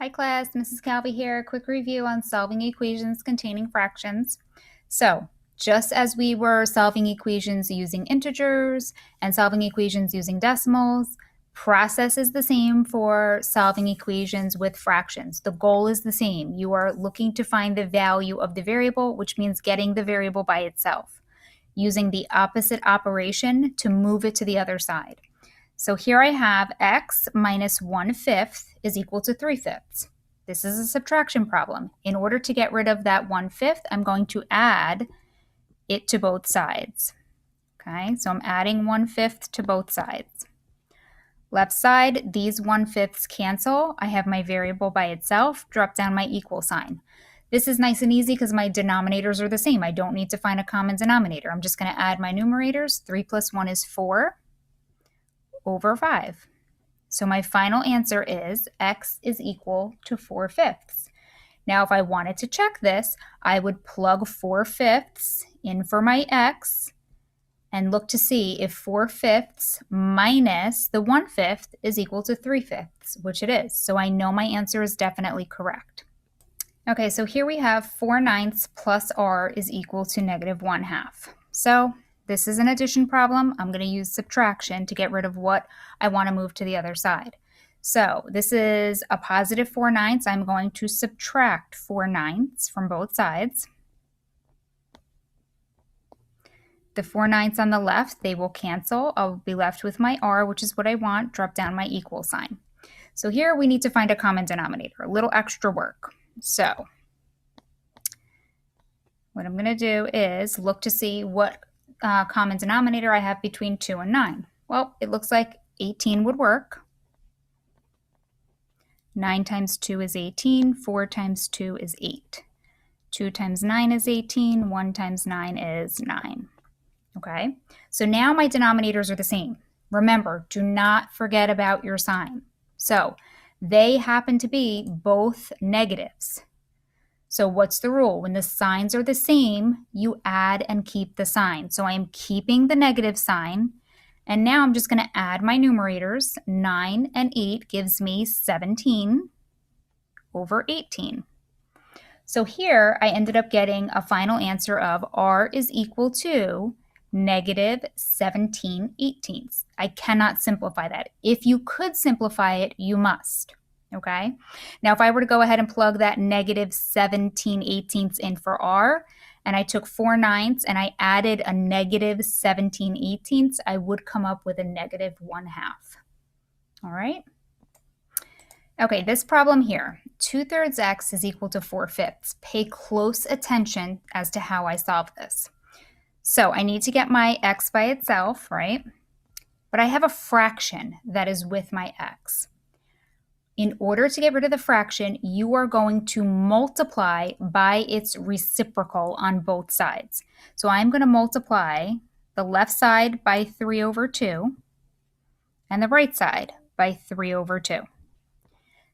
Hi class, Mrs. Calvi here. Quick review on solving equations containing fractions. So, just as we were solving equations using integers and solving equations using decimals, process is the same for solving equations with fractions. The goal is the same. You are looking to find the value of the variable, which means getting the variable by itself, using the opposite operation to move it to the other side. So here I have x minus 1/5 is equal to 3/5. This is a subtraction problem. In order to get rid of that 1/5, I'm going to add it to both sides. Okay, so I'm adding 1/5 to both sides. Left side, these 1/5 cancel. I have my variable by itself, drop down my equal sign. This is nice and easy because my denominators are the same. I don't need to find a common denominator. I'm just going to add my numerators. 3 plus 1 is 4 over 5. So my final answer is x is equal to 4/5. Now, if I wanted to check this, I would plug 4/5 in for my x and look to see if 4/5 minus the 1/5 is equal to 3/5, which it is. So I know my answer is definitely correct. Okay, so here we have 4/9 plus r is equal to -1/2. So this is an addition problem. I'm going to use subtraction to get rid of what I want to move to the other side. So this is a positive 4/9. I'm going to subtract 4/9 from both sides. The 4/9 on the left, they will cancel. I'll be left with my r, which is what I want. Drop down my equal sign. So here we need to find a common denominator, a little extra work. So what I'm going to do is look to see what common denominator I have between 2 and 9. Well, it looks like 18 would work. 9 times 2 is 18. 4 times 2 is 8. 2 times 9 is 18. 1 times 9 is 9. Okay, so now my denominators are the same. Remember, do not forget about your sign. So they happen to be both negatives. So what's the rule? When the signs are the same, you add and keep the sign. So I am keeping the negative sign. And now I'm just going to add my numerators. 9 and 8 gives me 17 over 18. So here I ended up getting a final answer of r is equal to -17/18. I cannot simplify that. If you could simplify it, you must. Okay, now if I were to go ahead and plug that -17/18 in for r, and I took 4/9 and I added a -17/18, I would come up with a -1/2. All right. Okay, this problem here, 2/3 x is equal to 4/5. Pay close attention as to how I solve this. So I need to get my x by itself, right? But I have a fraction that is with my x. In order to get rid of the fraction, you are going to multiply by its reciprocal on both sides. So I'm going to multiply the left side by 3/2 and the right side by 3/2.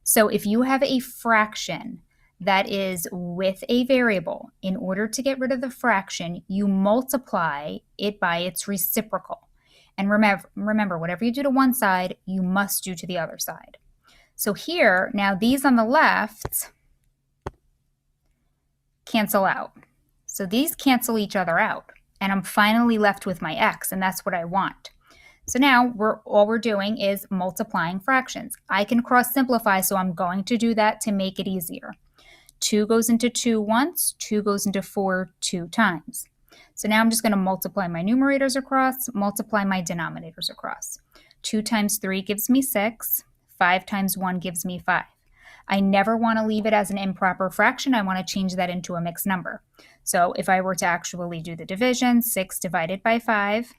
So if you have a fraction that is with a variable, in order to get rid of the fraction, you multiply it by its reciprocal. And remember, whatever you do to one side, you must do to the other side. So here, now these on the left cancel out. So these cancel each other out. And I'm finally left with my x, and that's what I want. So now all we're doing is multiplying fractions. I can cross simplify, so I'm going to do that to make it easier. 2 goes into 2 once, 2 goes into 4 2 times. So now I'm just going to multiply my numerators across, multiply my denominators across. 2 times 3 gives me 6. 5 times 1 gives me 5. I never want to leave it as an improper fraction. I want to change that into a mixed number. So if I were to actually do the division, 6 divided by 5,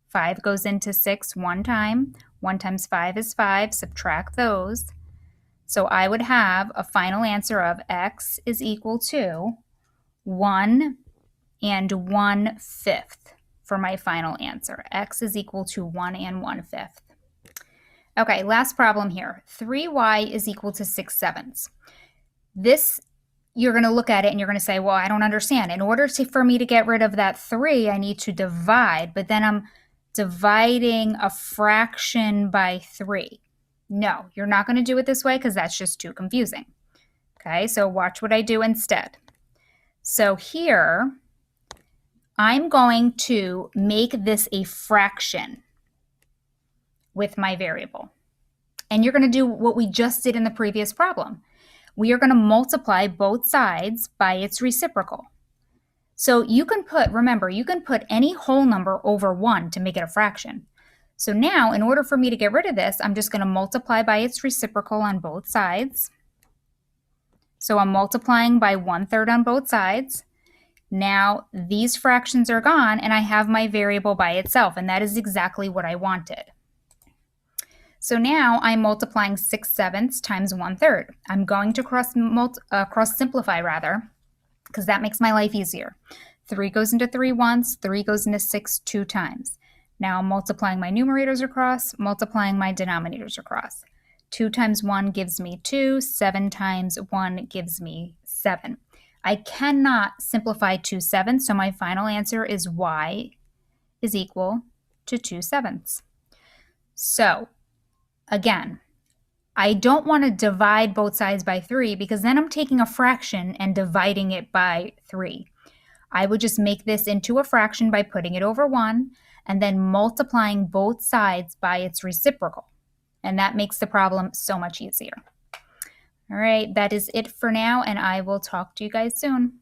5 goes into 6 one time. 1 times 5 is 5. Subtract those. So I would have a final answer of x is equal to 1 1/5 for my final answer. X is equal to 1 1/5. Okay, last problem here. 3y is equal to 6/7. This, you're going to look at it and you're going to say, well, I don't understand. In order for me to get rid of that 3, I need to divide, but then I'm dividing a fraction by 3. No, you're not going to do it this way because that's just too confusing. Okay, so watch what I do instead. So here, I'm going to make this a fraction with my variable. And you're going to do what we just did in the previous problem. We are going to multiply both sides by its reciprocal. So you can put, remember, you can put any whole number over 1 to make it a fraction. So now, in order for me to get rid of this, I'm just going to multiply by its reciprocal on both sides. So I'm multiplying by 1/3 on both sides. Now these fractions are gone and I have my variable by itself, and that is exactly what I wanted. So now I'm multiplying 6/7 times 1/3. I'm going to cross simplify rather, because that makes my life easier. 3 goes into 3 once, 3 goes into 6 2 times. Now I'm multiplying my numerators across, multiplying my denominators across. 2 times 1 gives me 2, 7 times 1 gives me 7. I cannot simplify 2/7, so my final answer is y is equal to 2/7. So again, I don't want to divide both sides by 3 because then I'm taking a fraction and dividing it by 3. I would just make this into a fraction by putting it over 1 and then multiplying both sides by its reciprocal. And that makes the problem so much easier. All right, that is it for now, and I will talk to you guys soon.